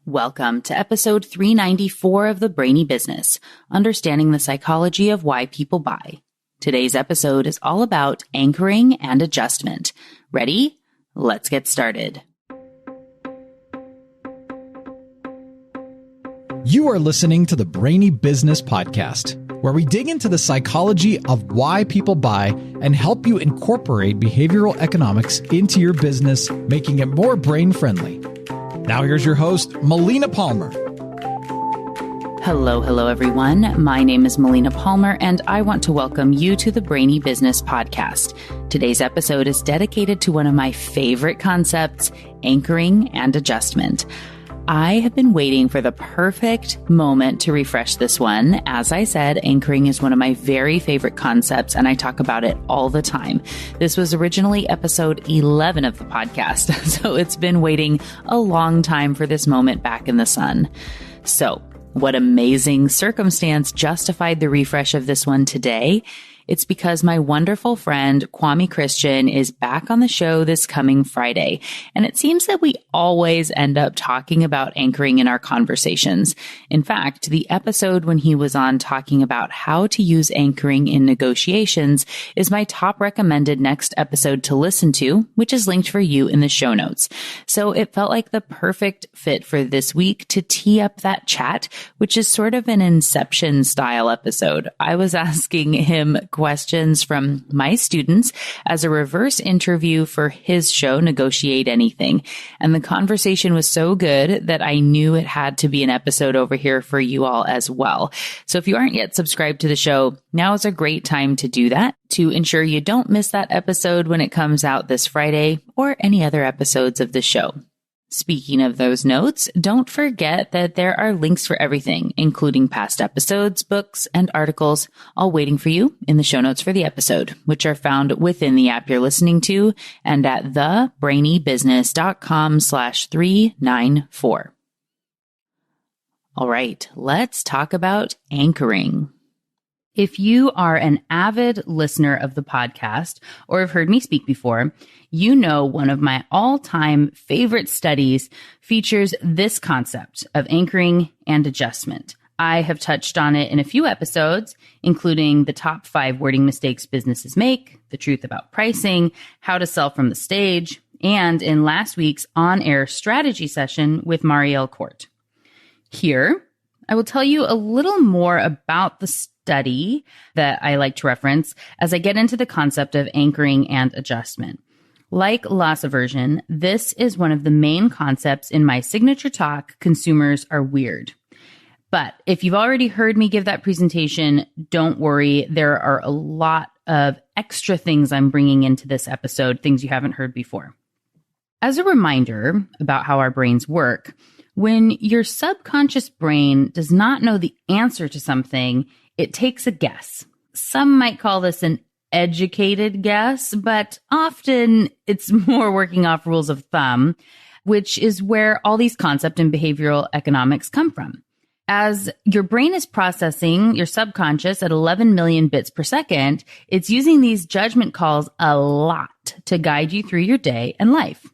Welcome to episode 394 of the Brainy Business, Understanding the Psychology of Why People Buy. Today's episode is all about anchoring and adjustment. Ready? Let's get started. You are listening to the Brainy Business Podcast, where we dig into the psychology of why people buy and help you incorporate behavioral economics into your business, making it more brain-friendly. Now here's your host, Melina Palmer. Hello, everyone. My name is Melina Palmer, and I want to welcome you to the Brainy Business Podcast. Today's episode is dedicated to one of my favorite concepts, anchoring and adjustment. I have been waiting for the perfect moment to refresh this one. As I said, anchoring is one of my very favorite concepts, and I talk about it all the time. This was originally episode 11 of the podcast, so it's been waiting a long time for this moment back in the sun. So, what amazing circumstance justified the refresh of this one today? It's because my wonderful friend, Kwame Christian, is back on the show this coming Friday. And it seems that we always end up talking about anchoring in our conversations. In fact, the episode when he was on talking about how to use anchoring in negotiations is my top recommended next episode to listen to, which is linked for you in the show notes. So it felt like the perfect fit for this week to tee up that chat, which is sort of an Inception style episode. I was asking him questions from my students as a reverse interview for his show, Negotiate Anything. And the conversation was so good that I knew it had to be an episode over here for you all as well. So if you aren't yet subscribed to the show, now is a great time to do that to ensure you don't miss that episode when it comes out this Friday or any other episodes of the show. Speaking of those notes, don't forget that there are links for everything, including past episodes, books, and articles, all waiting for you in the show notes for the episode, which are found within the app you're listening to and at thebrainybusiness.com/394. All right, let's talk about anchoring. If you are an avid listener of the podcast or have heard me speak before, you know one of my all-time favorite studies features this concept of anchoring and adjustment. I have touched on it in a few episodes, including the top 5 wording mistakes businesses make, the truth about pricing, how to sell from the stage, and in last week's on-air strategy session with Marielle Court. Here, I will tell you a little more about the study that I like to reference as I get into the concept of anchoring and adjustment. Like loss aversion, this is one of the main concepts in my signature talk, Consumers Are Weird. But if you've already heard me give that presentation, don't worry. There are a lot of extra things I'm bringing into this episode, things you haven't heard before. As a reminder about how our brains work, when your subconscious brain does not know the answer to something, it takes a guess. Some might call this an educated guess, but often it's more working off rules of thumb, which is where all these concepts in behavioral economics come from. As your brain is processing your subconscious at 11 million bits per second, it's using these judgment calls a lot to guide you through your day and life.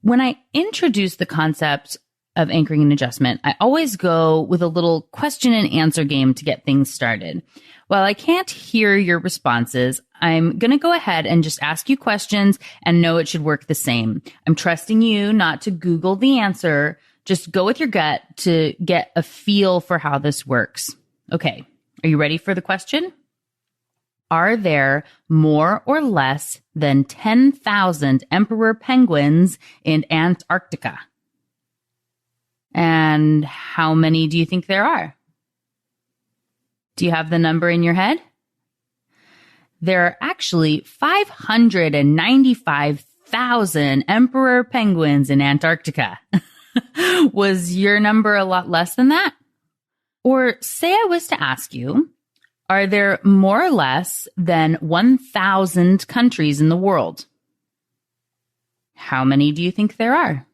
When I introduce the concept of anchoring and adjustment, I always go with a little question and answer game to get things started. While I can't hear your responses, I'm going to go ahead and just ask you questions and know it should work the same. I'm trusting you not to Google the answer. Just go with your gut to get a feel for how this works. Okay, are you ready for the question? Are there more or less than 10,000 emperor penguins in Antarctica? And how many do you think there are? Do you have the number in your head? There are actually 595,000 emperor penguins in Antarctica. Was your number a lot less than that? Or say I was to ask you, are there more or less than 1,000 countries in the world? How many do you think there are?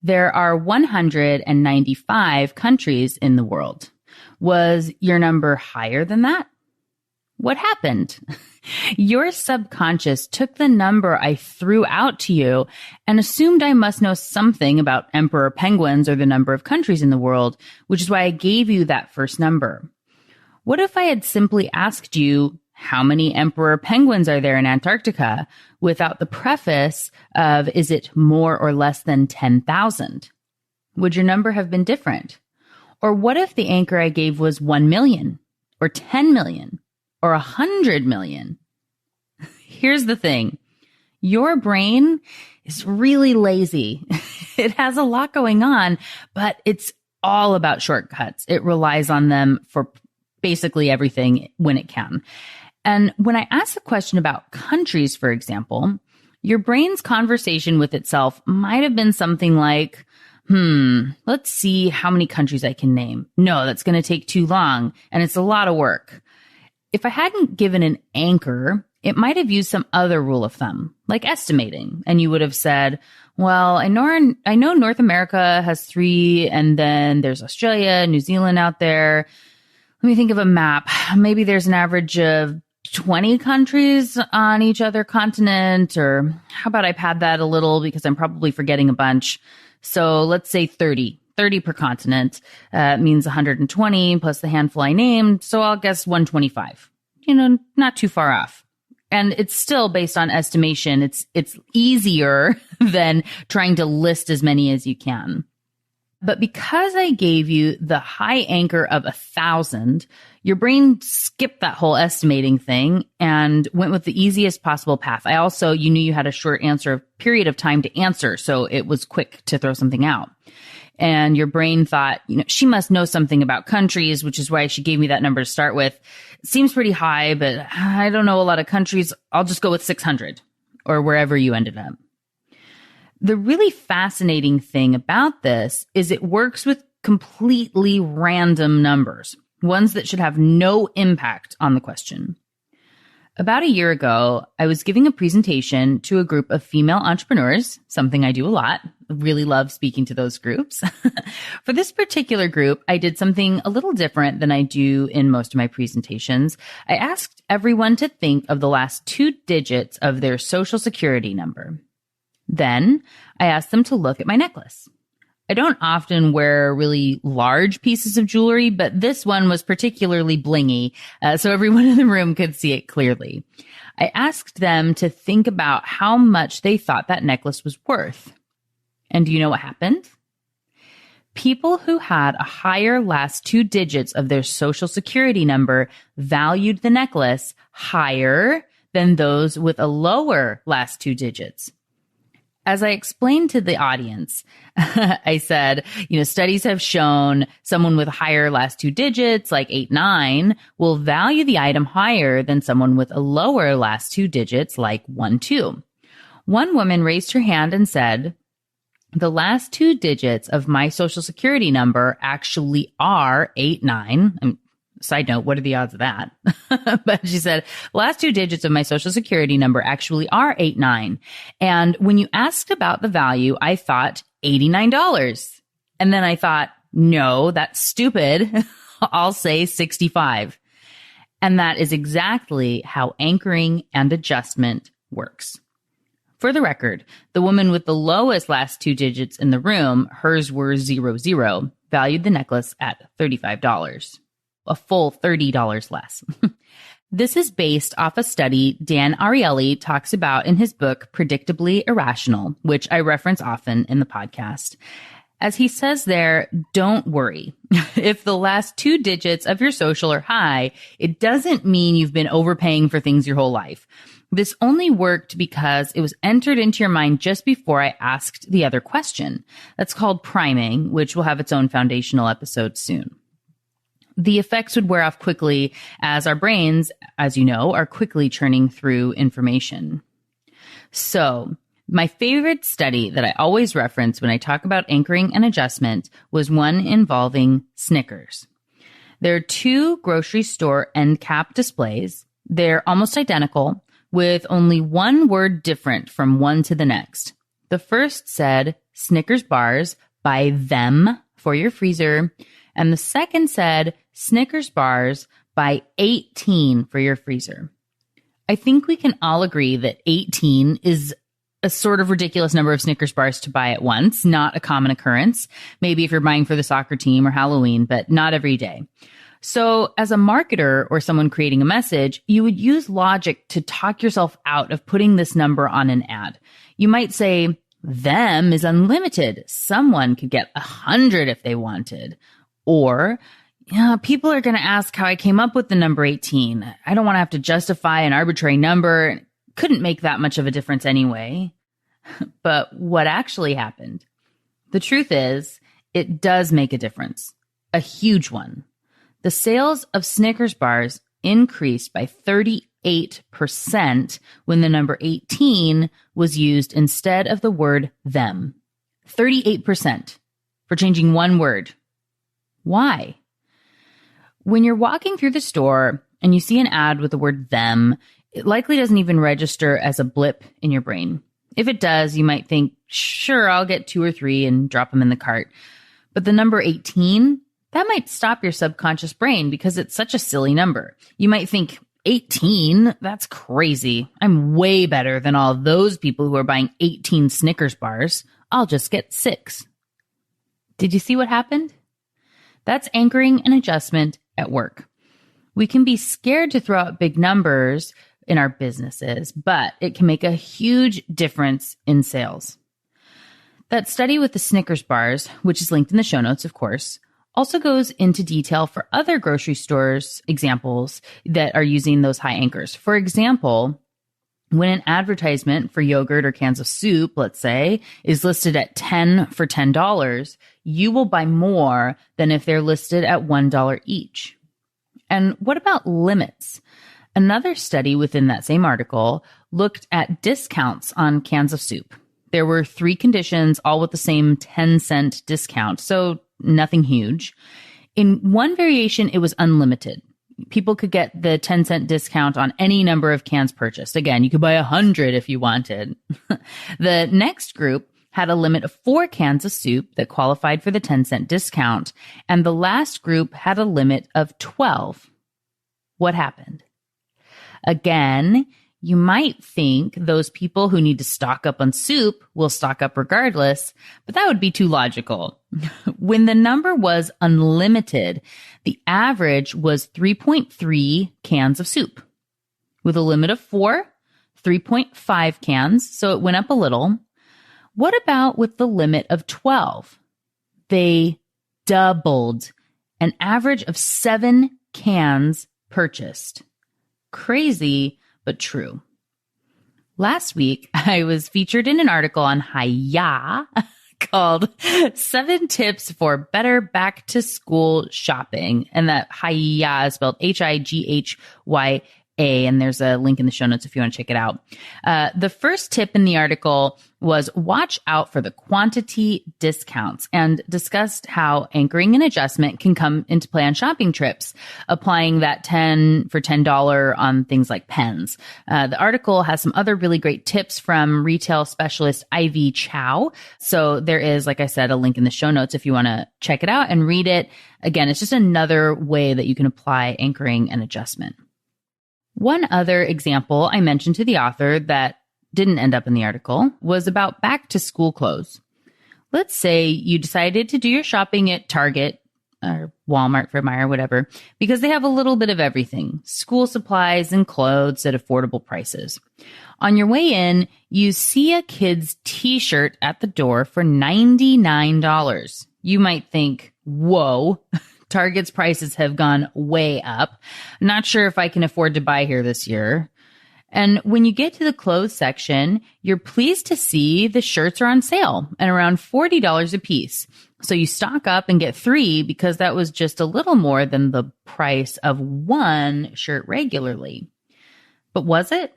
There are 195 countries in the world. Was your number higher than that? What happened? Your subconscious took the number I threw out to you and assumed I must know something about emperor penguins or the number of countries in the world, which is why I gave you that first number. What if I had simply asked you, how many emperor penguins are there in Antarctica, without the preface of, is it more or less than 10,000? Would your number have been different? Or what if the anchor I gave was 1 million or 10 million or 100 million? Here's the thing. Your brain is really lazy. It has a lot going on, but it's all about shortcuts. It relies on them for basically everything when it can. And when I ask the question about countries, for example, your brain's conversation with itself might have been something like, let's see how many countries I can name. No, that's going to take too long, and it's a lot of work. If I hadn't given an anchor, it might have used some other rule of thumb, like estimating. And you would have said, well, I know North America has 3, and then there's Australia, New Zealand out there. Let me think of a map. Maybe there's an average of 20 countries on each other continent, or how about I pad that a little because I'm probably forgetting a bunch. So let's say 30 per continent means 120 plus the handful I named. So I'll guess 125, not too far off. And it's still based on estimation. It's easier than trying to list as many as you can. But because I gave you the high anchor of 1,000, your brain skipped that whole estimating thing and went with the easiest possible path. You knew you had a short period of time to answer, so it was quick to throw something out. And your brain thought, she must know something about countries, which is why she gave me that number to start with. It seems pretty high, but I don't know a lot of countries. I'll just go with 600 or wherever you ended up. The really fascinating thing about this is it works with completely random numbers, ones that should have no impact on the question. About a year ago, I was giving a presentation to a group of female entrepreneurs, something I do a lot. I really love speaking to those groups. For this particular group, I did something a little different than I do in most of my presentations. I asked everyone to think of the last 2 digits of their social security number. Then I asked them to look at my necklace. I don't often wear really large pieces of jewelry, but this one was particularly blingy, so everyone in the room could see it clearly. I asked them to think about how much they thought that necklace was worth. And do you know what happened? People who had a higher last 2 digits of their social security number valued the necklace higher than those with a lower last 2 digits. As I explained to the audience, I said, studies have shown someone with higher last 2 digits, like 89, will value the item higher than someone with a lower last 2 digits, like 12. One woman raised her hand and said, the last 2 digits of my social security number actually are 89. Side note, what are the odds of that? But she said, the last 2 digits of my social security number actually are 89. And when you asked about the value, I thought $89. And then I thought, no, that's stupid. I'll say 65. And that is exactly how anchoring and adjustment works. For the record, the woman with the lowest last 2 digits in the room, hers were 00, valued the necklace at $35. A full $30 less. This is based off a study Dan Ariely talks about in his book, Predictably Irrational, which I reference often in the podcast. As he says there, don't worry. If the last 2 digits of your social are high, it doesn't mean you've been overpaying for things your whole life. This only worked because it was entered into your mind just before I asked the other question. That's called priming, which will have its own foundational episode soon. The effects would wear off quickly as our brains, as you know, are quickly churning through information. So my favorite study that I always reference when I talk about anchoring and adjustment was one involving Snickers. There are 2 grocery store end cap displays. They're almost identical, with only one word different from one to the next. The first said Snickers bars, buy them for your freezer. And the second said Snickers bars, buy 18 for your freezer. I think we can all agree that 18 is a sort of ridiculous number of Snickers bars to buy at once, not a common occurrence. Maybe if you're buying for the soccer team or Halloween, but not every day. So as a marketer or someone creating a message, you would use logic to talk yourself out of putting this number on an ad. You might say, them is unlimited. Someone could get 100 if they wanted. Or, yeah, people are going to ask how I came up with the number 18. I don't want to have to justify an arbitrary number. Couldn't make that much of a difference anyway. But what actually happened? The truth is, it does make a difference. A huge one. The sales of Snickers bars increased by 38% when the number 18 was used instead of the word them. 38% for changing one word. Why? When you're walking through the store and you see an ad with the word them, it likely doesn't even register as a blip in your brain. If it does, you might think, sure, I'll get 2 or 3 and drop them in the cart. But the number 18, that might stop your subconscious brain because it's such a silly number. You might think, 18? That's crazy. I'm way better than all those people who are buying 18 Snickers bars. I'll just get 6. Did you see what happened? That's anchoring and adjustment at work. We can be scared to throw out big numbers in our businesses, but it can make a huge difference in sales. That study with the Snickers bars, which is linked in the show notes, of course, also goes into detail for other grocery stores examples that are using those high anchors. For example, when an advertisement for yogurt or cans of soup, let's say, is listed at 10 for $10, you will buy more than if they're listed at $1 each. And what about limits? Another study within that same article looked at discounts on cans of soup. There were 3 conditions, all with the same 10-cent discount, so nothing huge. In one variation, it was unlimited. People could get the 10-cent discount on any number of cans purchased. Again, you could buy 100 if you wanted. The next group had a limit of 4 cans of soup that qualified for the 10-cent discount, and the last group had a limit of 12. What happened? Again, you might think those people who need to stock up on soup will stock up regardless, but that would be too logical. When the number was unlimited, the average was 3.3 cans of soup. With a limit of 4, 3.5 cans, so it went up a little. What about with the limit of 12? They doubled, an average of 7 cans purchased. Crazy, but true. Last week, I was featured in an article on Hiya called 7 Tips for Better Back to School Shopping. And that Hiya is spelled HighyA. And there's a link in the show notes if you want to check it out. The first tip in the article was watch out for the quantity discounts and discussed how anchoring and adjustment can come into play on shopping trips, applying that 10 for $10 on things like pens. The article has some other really great tips from retail specialist Ivy Chow. So there is, like I said, a link in the show notes if you want to check it out and read it. Again, it's just another way that you can apply anchoring and adjustment. One other example I mentioned to the author that didn't end up in the article was about back to school clothes. Let's say you decided to do your shopping at Target or Walmart, Fred Meyer, whatever, because they have a little bit of everything, school supplies and clothes at affordable prices. On your way in, you see a kid's t-shirt at the door for $99. You might think, whoa, Target's prices have gone way up. Not sure if I can afford to buy here this year. And when you get to the clothes section, you're pleased to see the shirts are on sale and around $40 a piece. So you stock up and get 3 because that was just a little more than the price of 1 shirt regularly. But was it?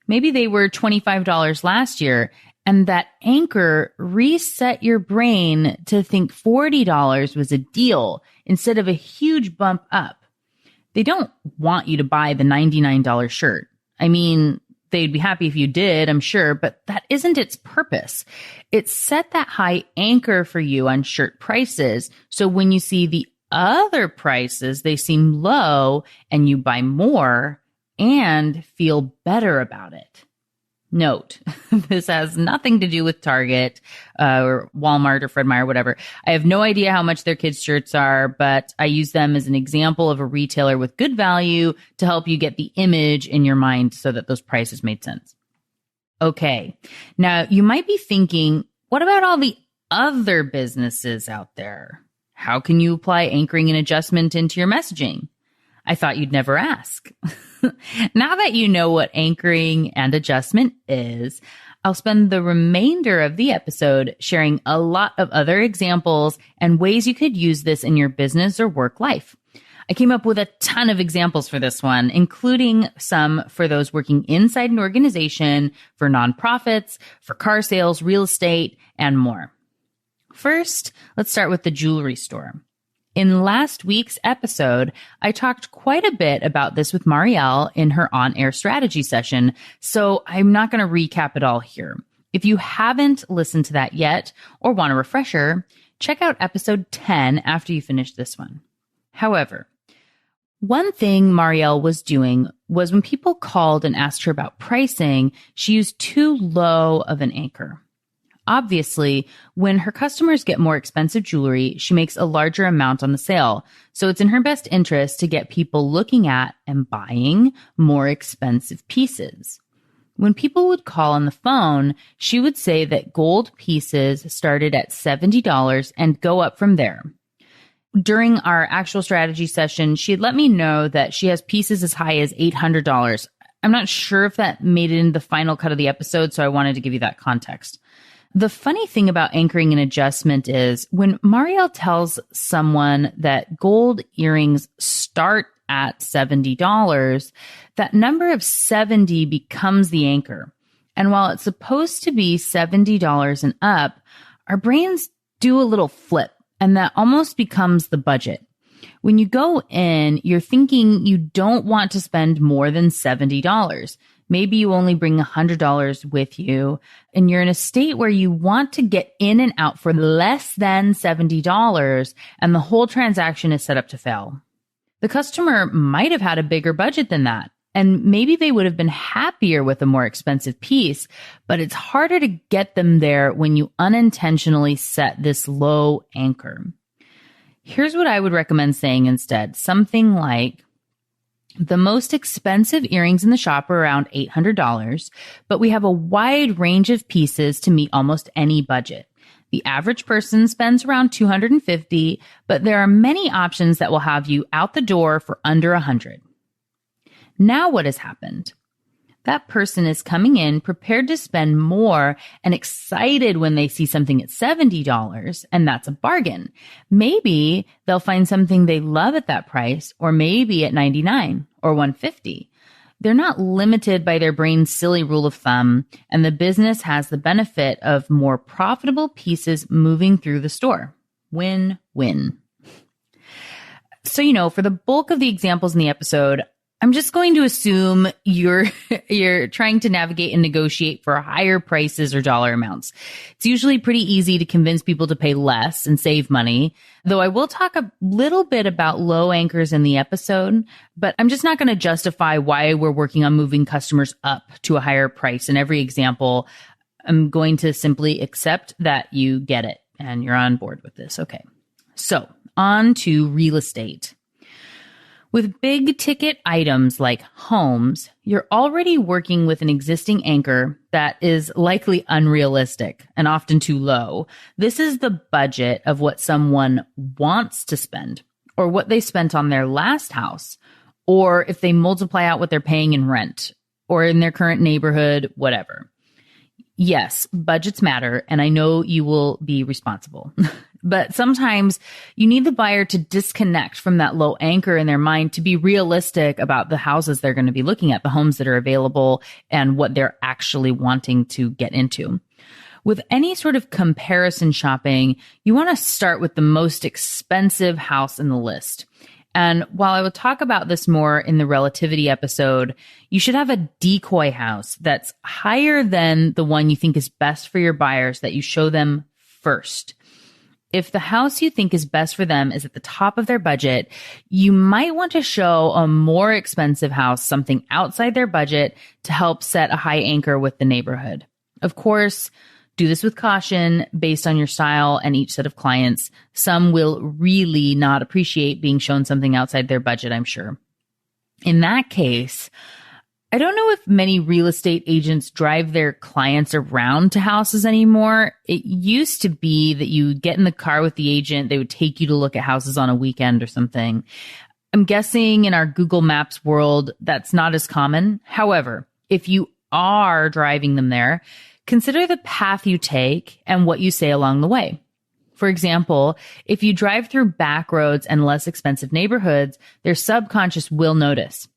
Maybe they were $25 last year, and that anchor reset your brain to think $40 was a deal instead of a huge bump up. They don't want you to buy the $99 shirt. I mean, they'd be happy if you did, I'm sure, but that isn't its purpose. It set that high anchor for you on shirt prices. So when you see the other prices, they seem low and you buy more, and feel better about it. Note, this has nothing to do with Target or Walmart or Fred Meyer, whatever. I have no idea how much their kids' shirts are, but I use them as an example of a retailer with good value to help you get the image in your mind so that those prices made sense. Okay, now you might be thinking, what about all the other businesses out there? How can you apply anchoring and adjustment into your messaging? I thought you'd never ask. Now that you know what anchoring and adjustment is, I'll spend the remainder of the episode sharing a lot of other examples and ways you could use this in your business or work life. I came up with a ton of examples for this one, including some for those working inside an organization, for nonprofits, for car sales, real estate, and more. First, let's start with the jewelry store. In last week's episode, I talked quite a bit about this with Marielle in her on-air strategy session, so I'm not going to recap it all here. If you haven't listened to that yet or want a refresher, check out episode 10 after you finish this one. However, one thing Marielle was doing was when people called and asked her about pricing, she used too low of an anchor. Obviously, when her customers get more expensive jewelry, she makes a larger amount on the sale. So it's in her best interest to get people looking at and buying more expensive pieces. When people would call on the phone, she would say that gold pieces started at $70 and go up from there. During our actual strategy session, she had let me know that she has pieces as high as $800. I'm not sure if that made it in the final cut of the episode, so I wanted to give you that context. The funny thing about anchoring and adjustment is when Marielle tells someone that gold earrings start at $70, that number of 70 becomes the anchor. And while it's supposed to be $70 and up, our brains do a little flip, and that almost becomes the budget. When you go in, you're thinking you don't want to spend more than $70. Maybe you only bring $100 with you, and you're in a state where you want to get in and out for less than $70, and the whole transaction is set up to fail. The customer might have had a bigger budget than that, and maybe they would have been happier with a more expensive piece, but it's harder to get them there when you unintentionally set this low anchor. Here's what I would recommend saying instead. Something like, the most expensive earrings in the shop are around $800, but we have a wide range of pieces to meet almost any budget. The average person spends around $250, but there are many options that will have you out the door for under $100. Now what has happened? That person is coming in prepared to spend more and excited when they see something at $70, and that's a bargain. Maybe they'll find something they love at that price, or maybe at $99 or $150. They're not limited by their brain's silly rule of thumb, and the business has the benefit of more profitable pieces moving through the store. Win-win. So, for the bulk of the examples in the episode, I'm just going to assume you're trying to navigate and negotiate for higher prices or dollar amounts. It's usually pretty easy to convince people to pay less and save money, though I will talk a little bit about low anchors in the episode, but I'm just not going to justify why we're working on moving customers up to a higher price in every example. I'm going to simply accept that you get it and you're on board with this. Okay. So on to real estate. With big ticket items like homes, you're already working with an existing anchor that is likely unrealistic and often too low. This is the budget of what someone wants to spend, or what they spent on their last house, or if they multiply out what they're paying in rent, or in their current neighborhood, whatever. Yes, budgets matter, and I know you will be responsible. But sometimes you need the buyer to disconnect from that low anchor in their mind to be realistic about the houses they're going to be looking at, the homes that are available, and what they're actually wanting to get into. With any sort of comparison shopping, you want to start with the most expensive house in the list. And while I will talk about this more in the relativity episode, you should have a decoy house that's higher than the one you think is best for your buyers that you show them first. If the house you think is best for them is at the top of their budget, you might want to show a more expensive house something outside their budget to help set a high anchor with the neighborhood. Of course, do this with caution based on your style and each set of clients. Some will really not appreciate being shown something outside their budget, I'm sure. In that case, I don't know if many real estate agents drive their clients around to houses anymore. It used to be that you get in the car with the agent, they would take you to look at houses on a weekend or something. I'm guessing in our Google Maps world, that's not as common. However, if you are driving them there, consider the path you take and what you say along the way. For example, if you drive through back roads and less expensive neighborhoods, their subconscious will notice.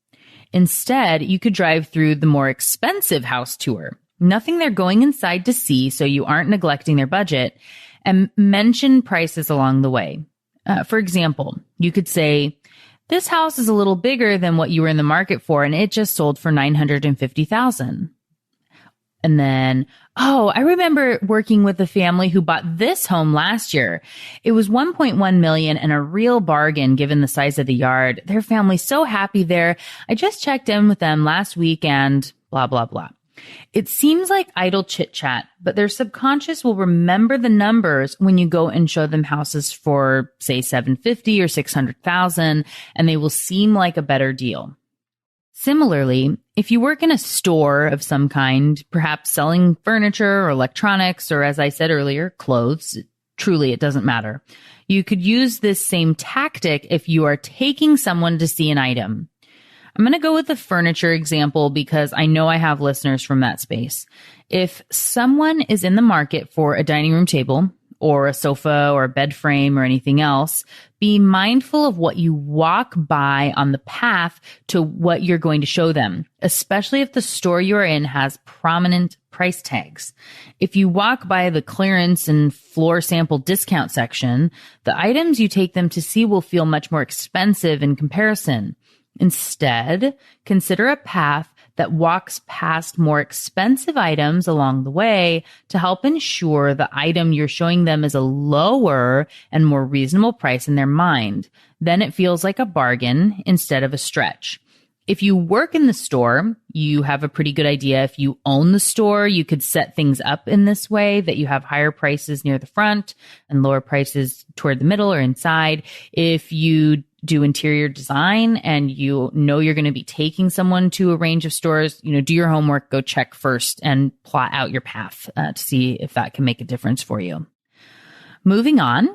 Instead, you could drive through the more expensive house tour, nothing they're going inside to see so you aren't neglecting their budget, and mention prices along the way. For example, you could say, this house is a little bigger than what you were in the market for, and it just sold for $950,000. And then, I remember working with a family who bought this home last year. It was $1.1 million and a real bargain given the size of the yard. Their family's so happy there. I just checked in with them last week and blah, blah, blah. It seems like idle chit chat, but their subconscious will remember the numbers when you go and show them houses for, say, $750,000 or $600,000, and they will seem like a better deal. Similarly, if you work in a store of some kind, perhaps selling furniture or electronics, or as I said earlier, clothes, truly it doesn't matter. You could use this same tactic if you are taking someone to see an item. I'm going to go with the furniture example because I know I have listeners from that space. If someone is in the market for a dining room table, or a sofa or a bed frame or anything else, be mindful of what you walk by on the path to what you're going to show them, especially if the store you're in has prominent price tags. If you walk by the clearance and floor sample discount section, the items you take them to see will feel much more expensive in comparison. Instead, consider a path that walks past more expensive items along the way to help ensure the item you're showing them is a lower and more reasonable price in their mind. Then it feels like a bargain instead of a stretch. If you work in the store, you have a pretty good idea. If you own the store, you could set things up in this way that you have higher prices near the front and lower prices toward the middle or inside. If you do interior design and you know you're going to be taking someone to a range of stores, do your homework, go check first and plot out your path to see if that can make a difference for you. Moving on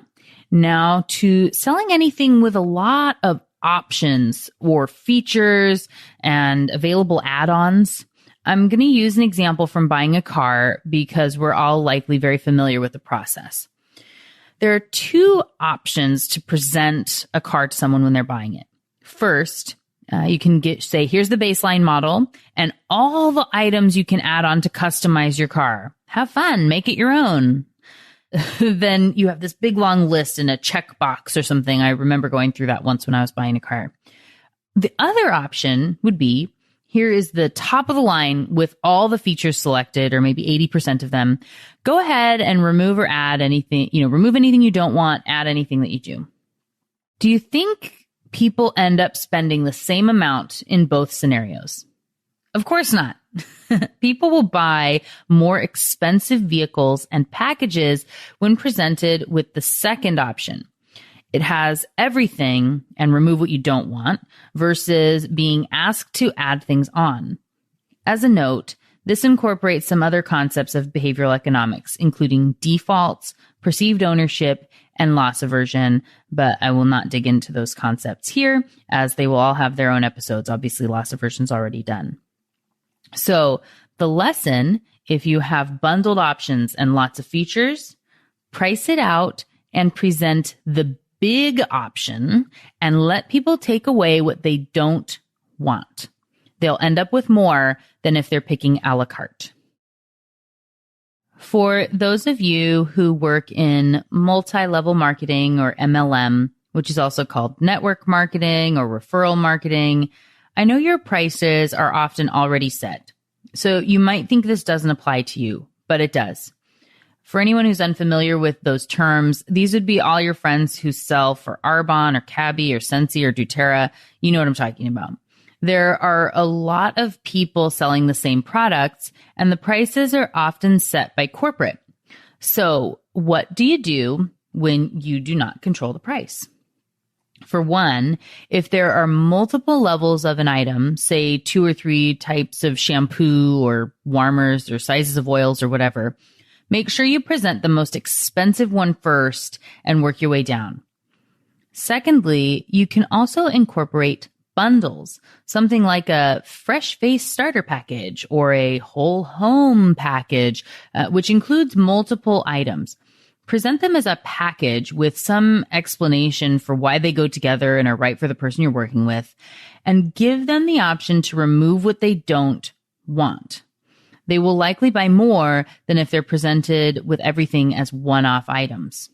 now to selling anything with a lot of options or features and available add-ons. I'm going to use an example from buying a car because we're all likely very familiar with the process. There are two options to present a car to someone when they're buying it. First, you can say, here's the baseline model and all the items you can add on to customize your car. Have fun, make it your own. Then you have this big long list in a checkbox or something. I remember going through that once when I was buying a car. The other option would be, here is the top of the line with all the features selected, or maybe 80% of them. Go ahead and remove or add anything, remove anything you don't want, add anything that you do. Do you think people end up spending the same amount in both scenarios? Of course not. People will buy more expensive vehicles and packages when presented with the second option. It has everything and remove what you don't want versus being asked to add things on. As a note, this incorporates some other concepts of behavioral economics, including defaults, perceived ownership, and loss aversion, but I will not dig into those concepts here as they will all have their own episodes. Obviously, loss aversion is already done. So the lesson, if you have bundled options and lots of features, price it out and present the big option and let people take away what they don't want. They'll end up with more than if they're picking a la carte. For those of you who work in multi-level marketing or MLM, which is also called network marketing or referral marketing, I know your prices are often already set. So you might think this doesn't apply to you, but it does. For anyone who's unfamiliar with those terms, these would be all your friends who sell for Arbonne or Cabby or Sensi or doTERRA. You know what I'm talking about. There are a lot of people selling the same products, and the prices are often set by corporate. So what do you do when you do not control the price? For one, if there are multiple levels of an item, say 2 or 3 types of shampoo or warmers or sizes of oils or whatever, make sure you present the most expensive one first and work your way down. Secondly, you can also incorporate bundles, something like a fresh face starter package or a whole home package, which includes multiple items. Present them as a package with some explanation for why they go together and are right for the person you're working with, and give them the option to remove what they don't want. They will likely buy more than if they're presented with everything as one-off items.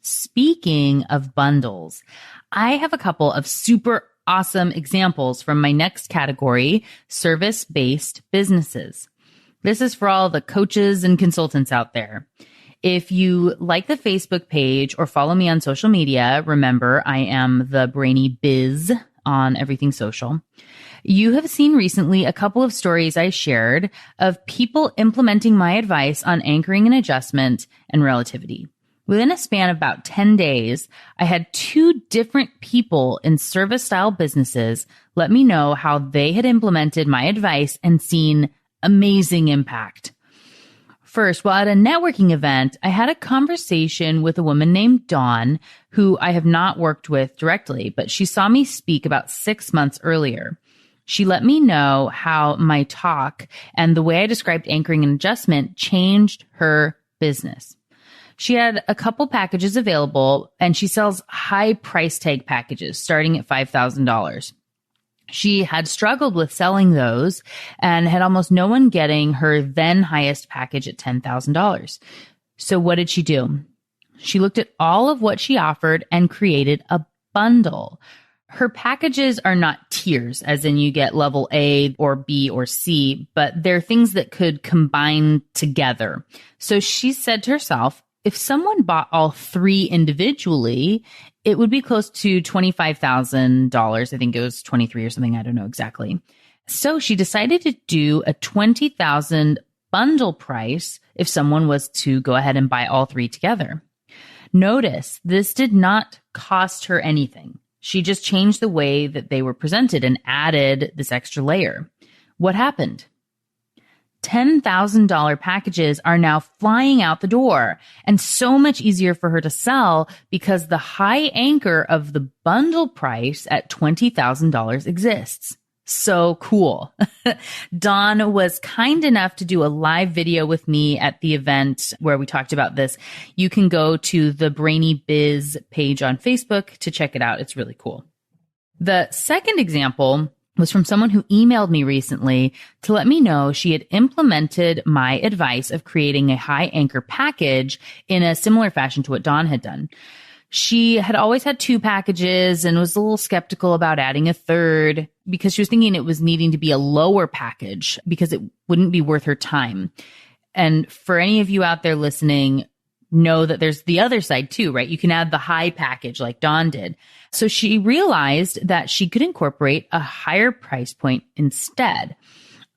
Speaking of bundles, I have a couple of super awesome examples from my next category, service-based businesses. This is for all the coaches and consultants out there. If you like the Facebook page or follow me on social media, remember I am the Brainy Biz on everything social. You have seen recently a couple of stories I shared of people implementing my advice on anchoring and adjustment and relativity. Within a span of about 10 days, I had 2 different people in service style businesses let me know how they had implemented my advice and seen amazing impact. First, while at a networking event, I had a conversation with a woman named Dawn, who I have not worked with directly, but she saw me speak about 6 months earlier. She let me know how my talk and the way I described anchoring and adjustment changed her business. She had a couple packages available, and she sells high price tag packages starting at $5,000. She had struggled with selling those and had almost no one getting her then highest package at $10,000. So what did she do? She looked at all of what she offered and created a bundle. Her packages are not tiers, as in you get level A or B or C, but they're things that could combine together. So she said to herself, if someone bought all 3 individually, it would be close to $25,000. I think it was 23 or something. I don't know exactly. So she decided to do a $20,000 bundle price if someone was to go ahead and buy all 3 together. Notice this did not cost her anything. She just changed the way that they were presented and added this extra layer. What happened? $10,000 packages are now flying out the door, and so much easier for her to sell because the high anchor of the bundle price at $20,000 exists. So cool. Dawn was kind enough to do a live video with me at the event where we talked about this. You can go to the Brainy Biz page on Facebook to check it out. It's really cool. The second example was from someone who emailed me recently to let me know she had implemented my advice of creating a high anchor package in a similar fashion to what Dawn had done. She had always had 2 packages and was a little skeptical about adding a third because she was thinking it was needing to be a lower package because it wouldn't be worth her time. And for any of you out there listening, know that there's the other side too, right? You can add the high package like Dawn did. So she realized that she could incorporate a higher price point instead.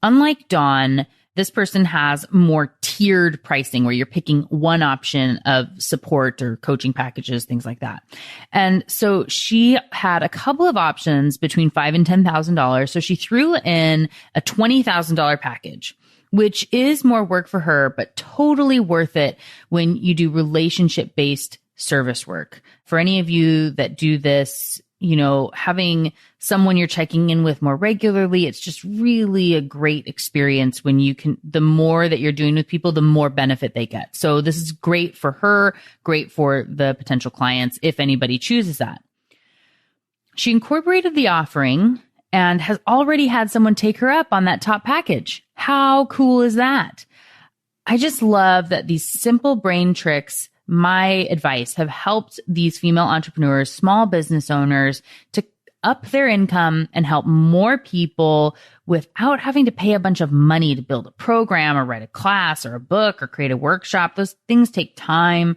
Unlike Dawn, this person has more tiered pricing where you're picking one option of support or coaching packages, things like that. And so she had a couple of options between $5,000 and $10,000. So she threw in a $20,000 package, which is more work for her, but totally worth it when you do relationship-based service work. For any of you that do this, you know, having someone you're checking in with more regularly, it's just really a great experience when you can, the more that you're doing with people, the more benefit they get. So this is great for her, great for the potential clients, if anybody chooses that. She incorporated the offering and has already had someone take her up on that top package. How cool is that? I just love that these simple brain tricks, my advice, have helped these female entrepreneurs, small business owners to up their income and help more people without having to pay a bunch of money to build a program or write a class or a book or create a workshop. Those things take time.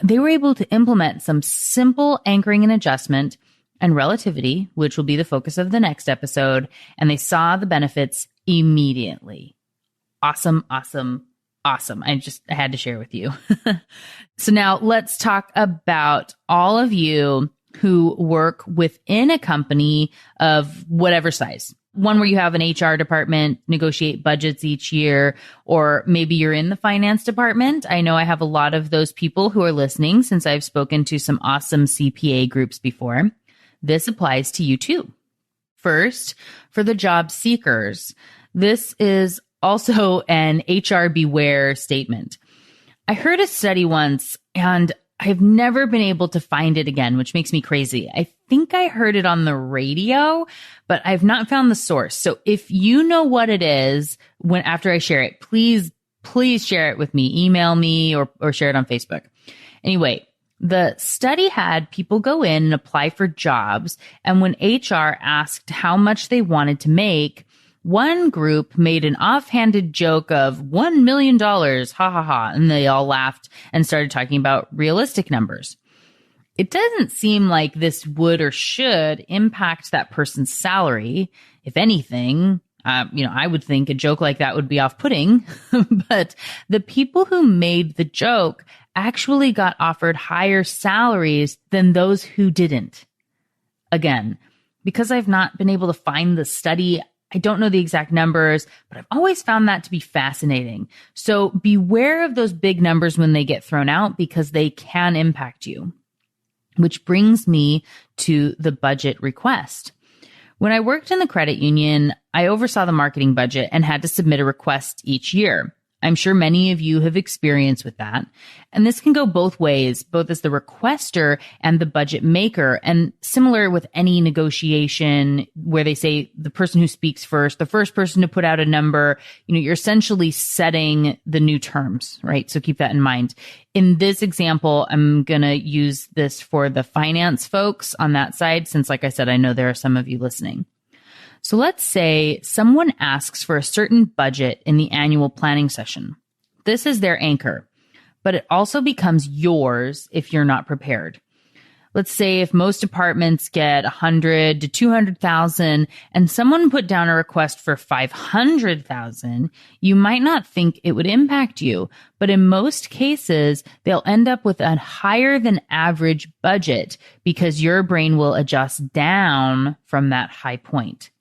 They were able to implement some simple anchoring and adjustment and relativity, which will be the focus of the next episode. And they saw the benefits immediately. Awesome, awesome, awesome. I had to share with you. So now let's talk about all of you who work within a company of whatever size. One where you have an HR department, negotiate budgets each year, or maybe you're in the finance department. I know I have a lot of those people who are listening since I've spoken to some awesome CPA groups before. This applies to you too. First, for the job seekers, this is also an HR beware statement. I heard a study once and I've never been able to find it again, which makes me crazy. I think I heard it on the radio, but I've not found the source. So if you know what it is, after I share it, please share it with me. Email me or share it on Facebook. Anyway, the study had people go in and apply for jobs. And when HR asked how much they wanted to make, one group made an offhanded joke of $1 million, ha ha ha, and they all laughed and started talking about realistic numbers. It doesn't seem like this would or should impact that person's salary. If anything, I would think a joke like that would be off-putting, but the people who made the joke actually got offered higher salaries than those who didn't. Again, because I've not been able to find the study, I don't know the exact numbers, but I've always found that to be fascinating. So beware of those big numbers when they get thrown out because they can impact you. Which brings me to the budget request. When I worked in the credit union, I oversaw the marketing budget and had to submit a request each year. I'm sure many of you have experience with that. And this can go both ways, both as the requester and the budget maker. And similar with any negotiation where they say the person who speaks first, the first person to put out a number, you're essentially setting the new terms, right? So keep that in mind. In this example, I'm going to use this for the finance folks on that side, since like I said, I know there are some of you listening. So let's say someone asks for a certain budget in the annual planning session. This is their anchor, but it also becomes yours if you're not prepared. Let's say if most departments get 100 to 200,000 and someone put down a request for 500,000, you might not think it would impact you, but in most cases, they'll end up with a higher than average budget because your brain will adjust down from that high point.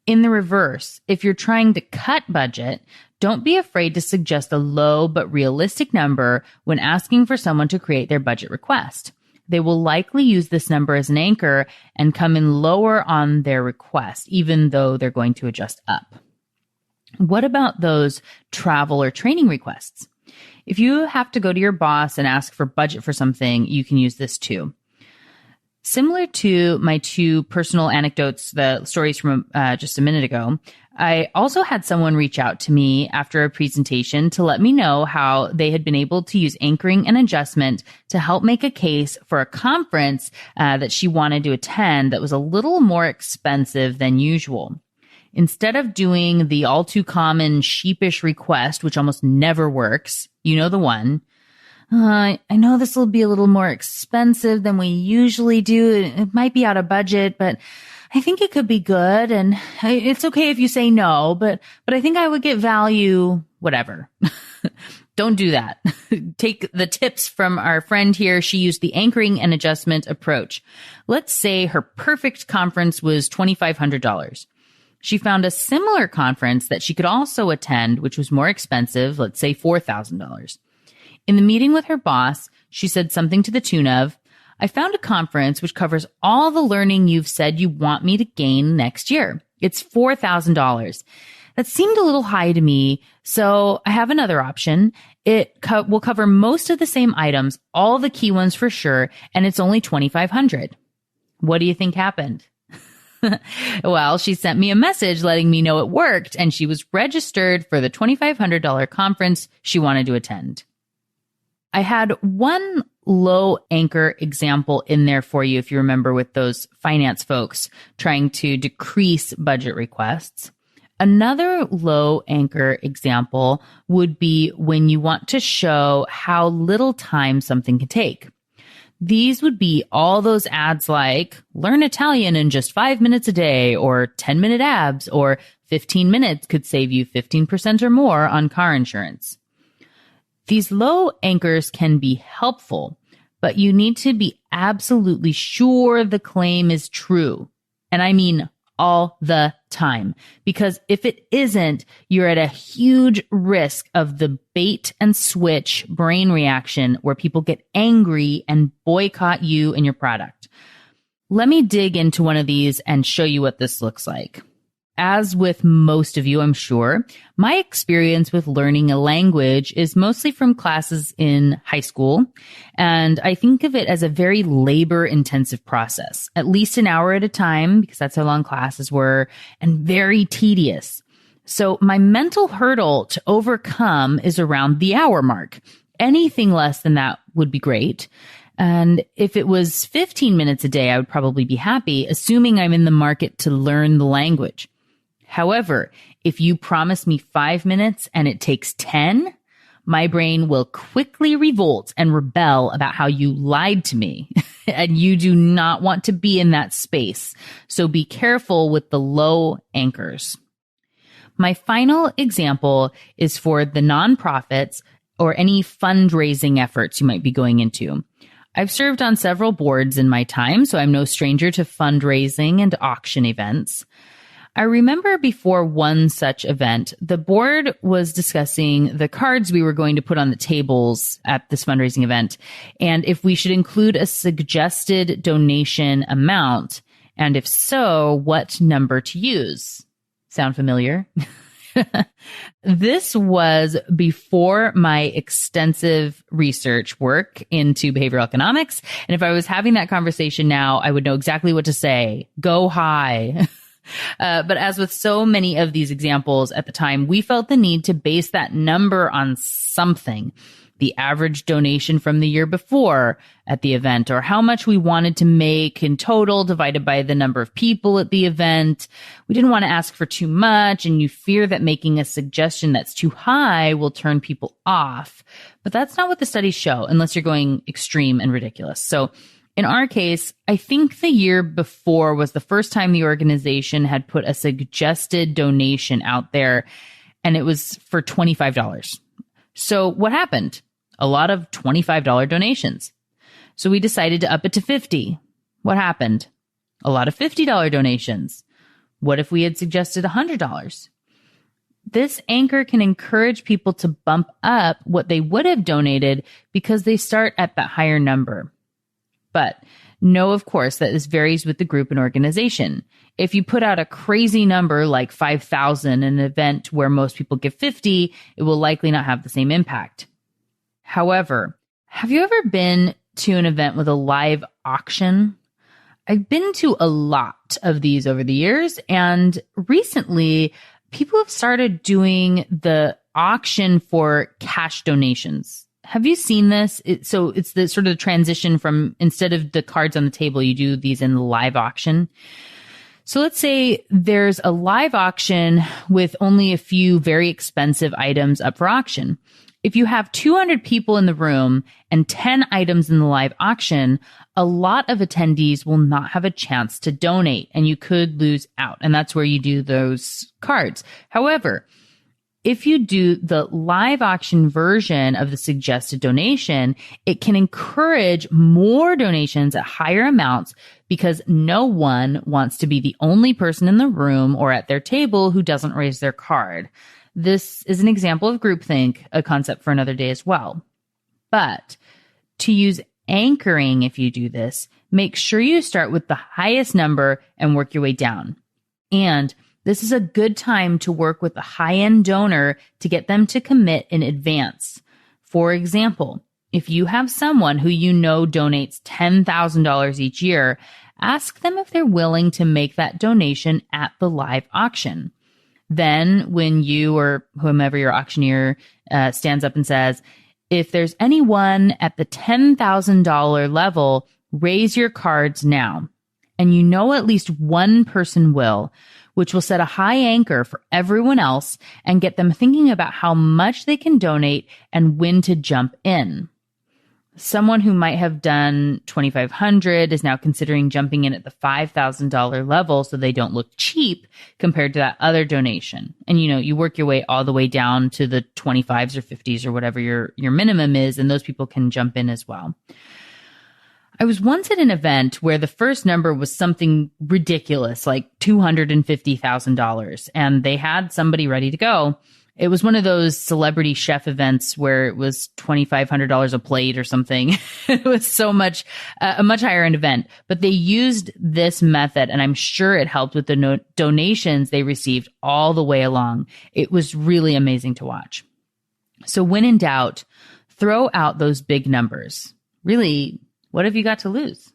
In the reverse, if you're trying to cut budget, don't be afraid to suggest a low but realistic number when asking for someone to create their budget request. They will likely use this number as an anchor and come in lower on their request, even though they're going to adjust up. What about those travel or training requests? If you have to go to your boss and ask for budget for something, you can use this too. Similar to my two personal anecdotes, the stories from just a minute ago, I also had someone reach out to me after a presentation to let me know how they had been able to use anchoring and adjustment to help make a case for a conference that she wanted to attend that was a little more expensive than usual. Instead of doing the all too common sheepish request, which almost never works, you know the one, I know this will be a little more expensive than we usually do. It might be out of budget, but I think it could be good. And it's okay if you say no, but I think I would get value, whatever. Don't do that. Take the tips from our friend here. She used the anchoring and adjustment approach. Let's say her perfect conference was $2,500. She found a similar conference that she could also attend, which was more expensive, let's say $4,000. In the meeting with her boss, she said something to the tune of, I found a conference which covers all the learning you've said you want me to gain next year. It's $4,000. That seemed a little high to me, so I have another option. It will cover most of the same items, all the key ones for sure, and it's only $2,500. What do you think happened? Well, she sent me a message letting me know it worked, and she was registered for the $2,500 conference she wanted to attend. I had one low anchor example in there for you if you remember with those finance folks trying to decrease budget requests. Another low anchor example would be when you want to show how little time something can take. These would be all those ads like learn Italian in just 5 minutes a day, or 10-minute abs, or 15 minutes could save you 15% or more on car insurance. These low anchors can be helpful, but you need to be absolutely sure the claim is true. And I mean all the time, because if it isn't, you're at a huge risk of the bait and switch brain reaction where people get angry and boycott you and your product. Let me dig into one of these and show you what this looks like. As with most of you, I'm sure, my experience with learning a language is mostly from classes in high school, and I think of it as a very labor-intensive process, at least an hour at a time, because that's how long classes were, and very tedious. So my mental hurdle to overcome is around the hour mark. Anything less than that would be great. And if it was 15 minutes a day, I would probably be happy, assuming I'm in the market to learn the language. However, if you promise me 5 minutes and it takes 10, my brain will quickly revolt and rebel about how you lied to me. And you do not want to be in that space. So be careful with the low anchors. My final example is for the nonprofits or any fundraising efforts you might be going into. I've served on several boards in my time, so I'm no stranger to fundraising and auction events. I remember before one such event, the board was discussing the cards we were going to put on the tables at this fundraising event, and if we should include a suggested donation amount, and if so, what number to use. Sound familiar? This was before my extensive research work into behavioral economics, and if I was having that conversation now, I would know exactly what to say. Go high. But as with so many of these examples at the time, we felt the need to base that number on something. The average donation from the year before at the event, or how much we wanted to make in total divided by the number of people at the event. We didn't want to ask for too much, and you fear that making a suggestion that's too high will turn people off. But that's not what the studies show, unless you're going extreme and ridiculous. So in our case, I think the year before was the first time the organization had put a suggested donation out there, and it was for $25. So what happened? A lot of $25 donations. So we decided to up it to $50. What happened? A lot of $50 donations. What if we had suggested $100? This anchor can encourage people to bump up what they would have donated because they start at that higher number. But know, of course, that this varies with the group and organization. If you put out a crazy number like 5,000 in an event where most people give 50, it will likely not have the same impact. However, have you ever been to an event with a live auction? I've been to a lot of these over the years, and recently people have started doing the auction for cash donations. Have you seen this? So it's the sort of transition from, instead of the cards on the table, you do these in the live auction. So let's say there's a live auction with only a few very expensive items up for auction. If you have 200 people in the room and 10 items in the live auction, a lot of attendees will not have a chance to donate, and you could lose out. And that's where you do those cards. However, if you do the live auction version of the suggested donation, it can encourage more donations at higher amounts because no one wants to be the only person in the room or at their table who doesn't raise their card. This is an example of groupthink, a concept for another day as well. But to use anchoring, if you do this, make sure you start with the highest number and work your way down. And this is a good time to work with a high-end donor to get them to commit in advance. For example, if you have someone who you know donates $10,000 each year, ask them if they're willing to make that donation at the live auction. Then when you or whomever your auctioneer stands up and says, If there's anyone at the $10,000 level, raise your cards now. And you know at least one person will, which will set a high anchor for everyone else and get them thinking about how much they can donate and when to jump in. Someone who might have done $2,500 is now considering jumping in at the $5,000 level so they don't look cheap compared to that other donation. And you work your way all the way down to the 25s or 50s or whatever your minimum is, and those people can jump in as well. I was once at an event where the first number was something ridiculous, like $250,000, and they had somebody ready to go. It was one of those celebrity chef events where it was $2,500 a plate or something. It was so much, a much higher end event, but they used this method, and I'm sure it helped with the donations they received all the way along. It was really amazing to watch. So when in doubt, throw out those big numbers. Really, what have you got to lose?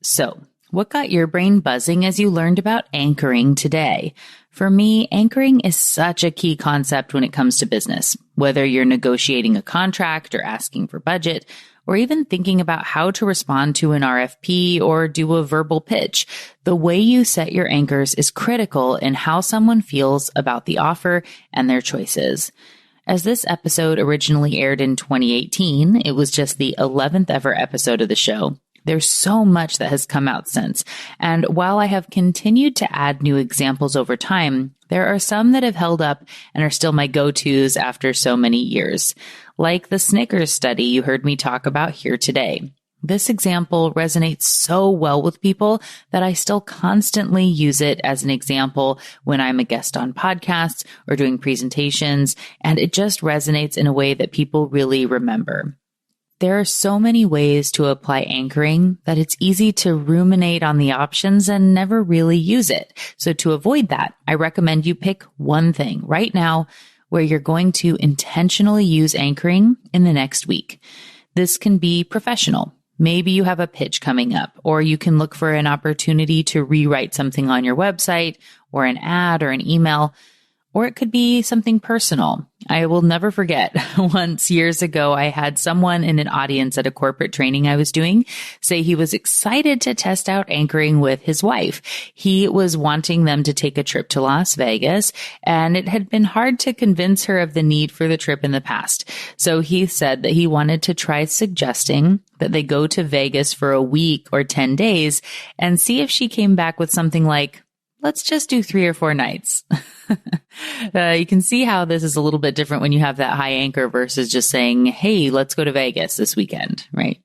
So, what got your brain buzzing as you learned about anchoring today? For me, anchoring is such a key concept when it comes to business. Whether you're negotiating a contract or asking for budget, or even thinking about how to respond to an RFP or do a verbal pitch, the way you set your anchors is critical in how someone feels about the offer and their choices. As this episode originally aired in 2018, it was just the 11th ever episode of the show. There's so much that has come out since. And while I have continued to add new examples over time, there are some that have held up and are still my go-tos after so many years. Like the Snickers study you heard me talk about here today. This example resonates so well with people that I still constantly use it as an example when I'm a guest on podcasts or doing presentations, and it just resonates in a way that people really remember. There are so many ways to apply anchoring that it's easy to ruminate on the options and never really use it. So to avoid that, I recommend you pick one thing right now where you're going to intentionally use anchoring in the next week. This can be professional. Maybe you have a pitch coming up, or you can look for an opportunity to rewrite something on your website or an ad or an email, or it could be something personal. I will never forget once years ago, I had someone in an audience at a corporate training I was doing say he was excited to test out anchoring with his wife. He was wanting them to take a trip to Las Vegas, and it had been hard to convince her of the need for the trip in the past. So he said that he wanted to try suggesting that they go to Vegas for a week or 10 days and see if she came back with something like, let's just do 3 or 4 nights. You can see how this is a little bit different when you have that high anchor versus just saying, hey, let's go to Vegas this weekend, right?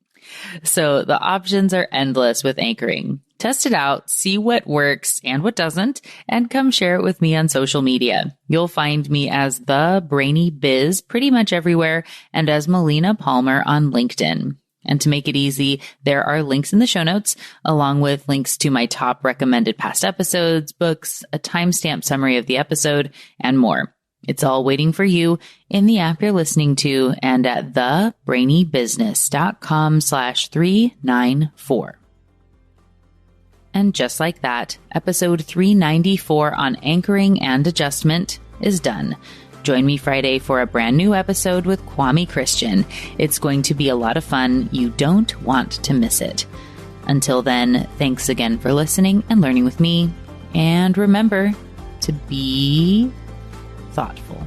So the options are endless with anchoring. Test it out, see what works and what doesn't, and come share it with me on social media. You'll find me as the Brainy Biz pretty much everywhere and as Melina Palmer on LinkedIn. And to make it easy, there are links in the show notes, along with links to my top recommended past episodes, books, a timestamp summary of the episode, and more. It's all waiting for you in the app you're listening to and at thebrainybusiness.com/394. And just like that, episode 394 on anchoring and adjustment is done. Join me Friday for a brand new episode with Kwame Christian. It's going to be a lot of fun. You don't want to miss it. Until then, thanks again for listening and learning with me. And remember to be thoughtful.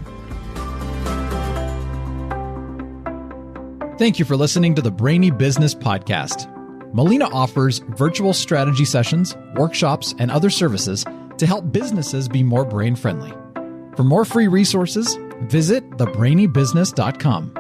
Thank you for listening to the Brainy Business Podcast. Melina offers virtual strategy sessions, workshops, and other services to help businesses be more brain-friendly. For more free resources, visit thebrainybusiness.com.